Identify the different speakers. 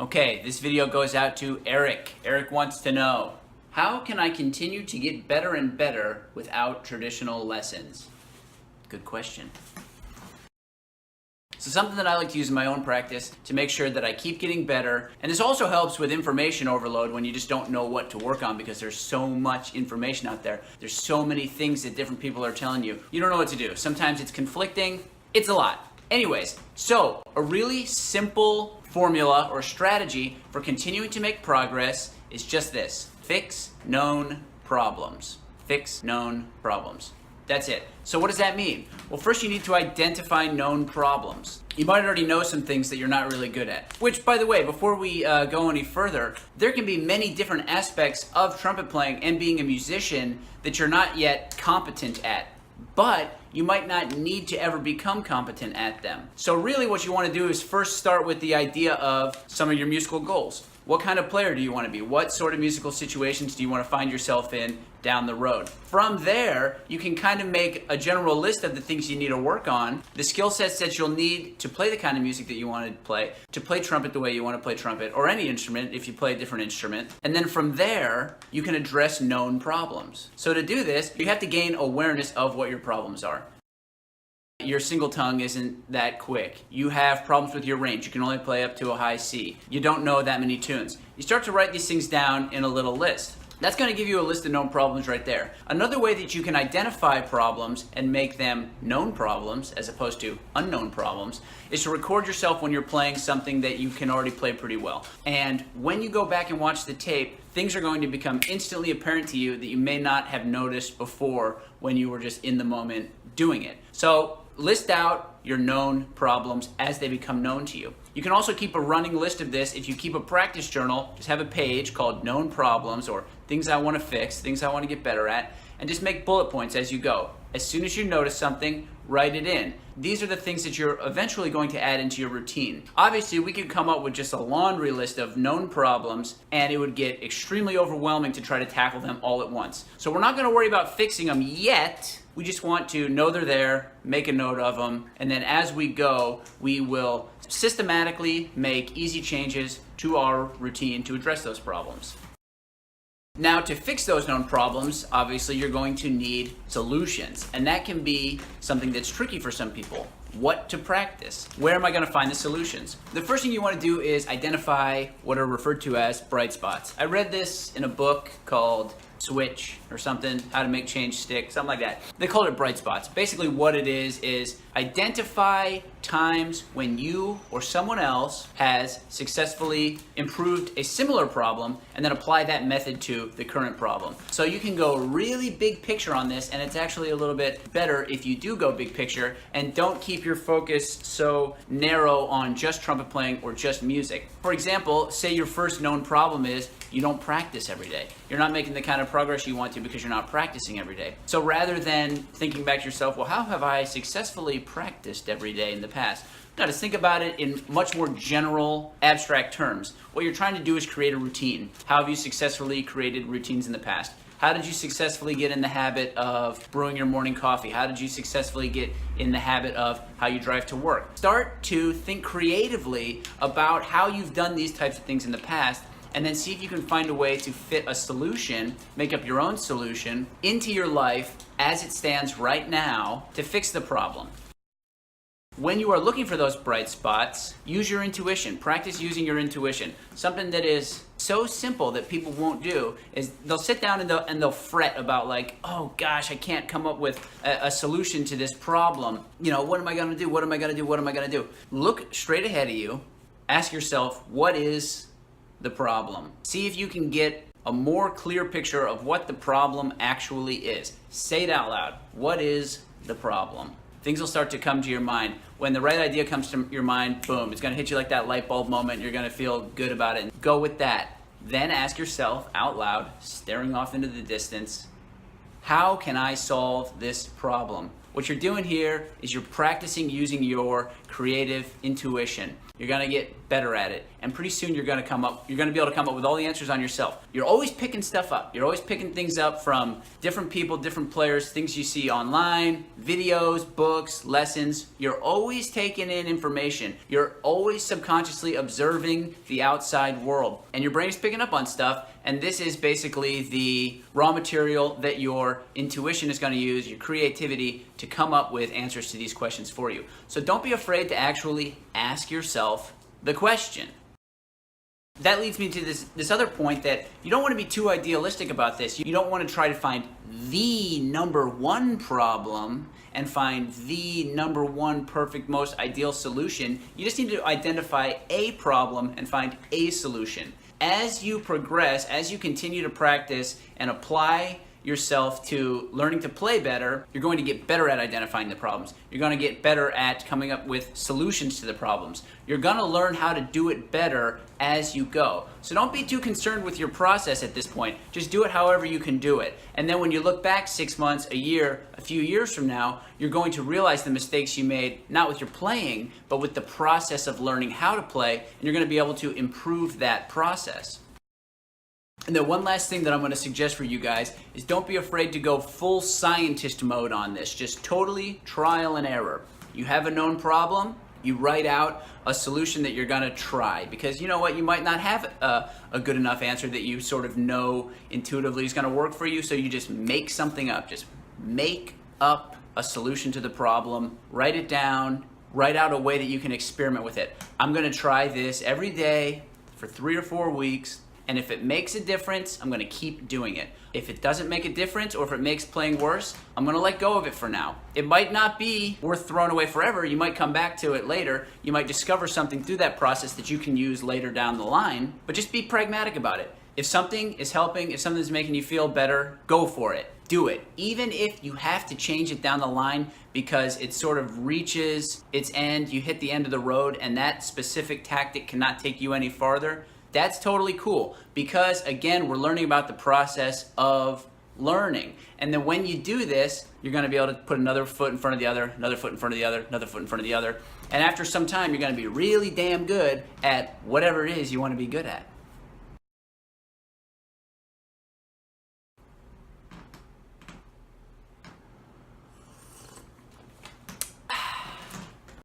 Speaker 1: Okay, this video goes out to Eric. Eric wants to know, how can I continue to get better and better without traditional lessons? Good question. So something that I like to use in my own practice to make sure that I keep getting better, and this also helps with information overload when you just don't know what to work on because there's so much information out there. There's so many things that different people are telling you. You don't know what to do. Sometimes it's conflicting. It's a lot. Anyways, so a really simple formula or strategy for continuing to make progress is just this: fix known problems. Fix known problems. That's it. So what does that mean? Well, first you need to identify known problems. You might already know some things that you're not really good at. Which, by the way, before we go any further, there can be many different aspects of trumpet playing and being a musician that you're not yet competent at. But you might not need to ever become competent at them. So really what you want to do is first start with the idea of some of your musical goals. What kind of player do you want to be? What sort of musical situations do you want to find yourself in down the road? From there, you can kind of make a general list of the things you need to work on, the skill sets that you'll need to play the kind of music that you want to play trumpet the way you want to play trumpet, or any instrument if you play a different instrument. And then from there, you can address known problems. So to do this, you have to gain awareness of what your problems are. Your single tongue isn't that quick. You have problems with your range. You can only play up to a high C. You don't know that many tunes. You start to write these things down in a little list. That's going to give you a list of known problems right there. Another way that you can identify problems and make them known problems as opposed to unknown problems is to record yourself when you're playing something that you can already play pretty well. And when you go back and watch the tape, things are going to become instantly apparent to you that you may not have noticed before when you were just in the moment doing it. So list out your known problems as they become known to you. You can also keep a running list of this. If you keep a practice journal, just have a page called known problems or things I want to fix, things I want to get better at, and just make bullet points as you go. As soon as you notice something, write it in. These are the things that you're eventually going to add into your routine. Obviously, we could come up with just a laundry list of known problems, and it would get extremely overwhelming to try to tackle them all at once. So we're not going to worry about fixing them yet. We just want to know they're there, make a note of them, and then as we go, we will systematically make easy changes to our routine to address those problems. Now, to fix those known problems, obviously you're going to need solutions, and that can be something that's tricky for some people. What to practice? Where am I going to find the solutions? The first thing you want to do is identify what are referred to as bright spots. I read this in a book called Switch or something, How to Make Change Stick, something like that. They called it bright spots. Basically what it is identify times when you or someone else has successfully improved a similar problem and then apply that method to the current problem. So you can go really big picture on this, and it's actually a little bit better if you do go big picture and don't keep your focus so narrow on just trumpet playing or just music. For example, say your first known problem is you don't practice every day. You're not making the kind of progress you want to because you're not practicing every day. So rather than thinking back to yourself, well, how have I successfully practiced every day in the past? Now, just think about it in much more general, abstract terms. What you're trying to do is create a routine. How have you successfully created routines in the past? How did you successfully get in the habit of brewing your morning coffee? How did you successfully get in the habit of how you drive to work? Start to think creatively about how you've done these types of things in the past, and then see if you can find a way to fit a solution, make up your own solution, into your life as it stands right now to fix the problem. When you are looking for those bright spots, use your intuition. Practice using your intuition. Something that is so simple that people won't do is they'll sit down and they'll fret about, like, oh gosh, I can't come up with a solution to this problem. You know, what am I going to do? What am I going to do? What am I going to do? Look straight ahead of you. Ask yourself, what is the problem? See if you can get a more clear picture of what the problem actually is. Say it out loud. What is the problem? Things will start to come to your mind. When the right idea comes to your mind, boom, it's going to hit you like that light bulb moment. You're going to feel good about it. Go with that. Then ask yourself out loud, staring off into the distance, how can I solve this problem? What you're doing here is you're practicing using your creative intuition. You're gonna get better at it, and pretty soon you're gonna be able to come up with all the answers on yourself. You're always picking stuff up. You're always picking things up from different people, different players, things you see online, videos, books, lessons. You're always taking in information. You're always subconsciously observing the outside world, and your brain is picking up on stuff. And this is basically the raw material that your intuition is going to use, your creativity, to come up with answers to these questions for you. So don't be afraid to actually ask yourself the question. That leads me to this other point, that you don't want to be too idealistic about this. You don't want to try to find the number one problem and find the number one perfect, most ideal solution. You just need to identify a problem and find a solution. As you progress, as you continue to practice and apply yourself to learning to play better, you're going to get better at identifying the problems. You're going to get better at coming up with solutions to the problems. You're going to learn how to do it better as you go. So don't be too concerned with your process at this point. Just do it however you can do it. And then when you look back 6 months, a year, a few years from now, you're going to realize the mistakes you made, not with your playing, but with the process of learning how to play, and you're going to be able to improve that process. And then one last thing that I'm going to suggest for you guys is don't be afraid to go full scientist mode on this. Just totally trial and error. You have a known problem, you write out a solution that you're going to try. Because you know what, you might not have a good enough answer that you sort of know intuitively is going to work for you, so you just make something up. Just make up a solution to the problem, write it down, write out a way that you can experiment with it. I'm going to try this every day for 3 or 4 weeks. And if it makes a difference, I'm going to keep doing it. If it doesn't make a difference, or if it makes playing worse, I'm going to let go of it for now. It might not be worth throwing away forever. You might come back to it later. You might discover something through that process that you can use later down the line. But just be pragmatic about it. If something is helping, if something's making you feel better, go for it. Do it. Even if you have to change it down the line because it sort of reaches its end, you hit the end of the road, and that specific tactic cannot take you any farther, that's totally cool, because again, we're learning about the process of learning. And then when you do this, you're going to be able to put another foot in front of the other, another foot in front of the other, another foot in front of the other. And after some time, you're going to be really damn good at whatever it is you want to be good at.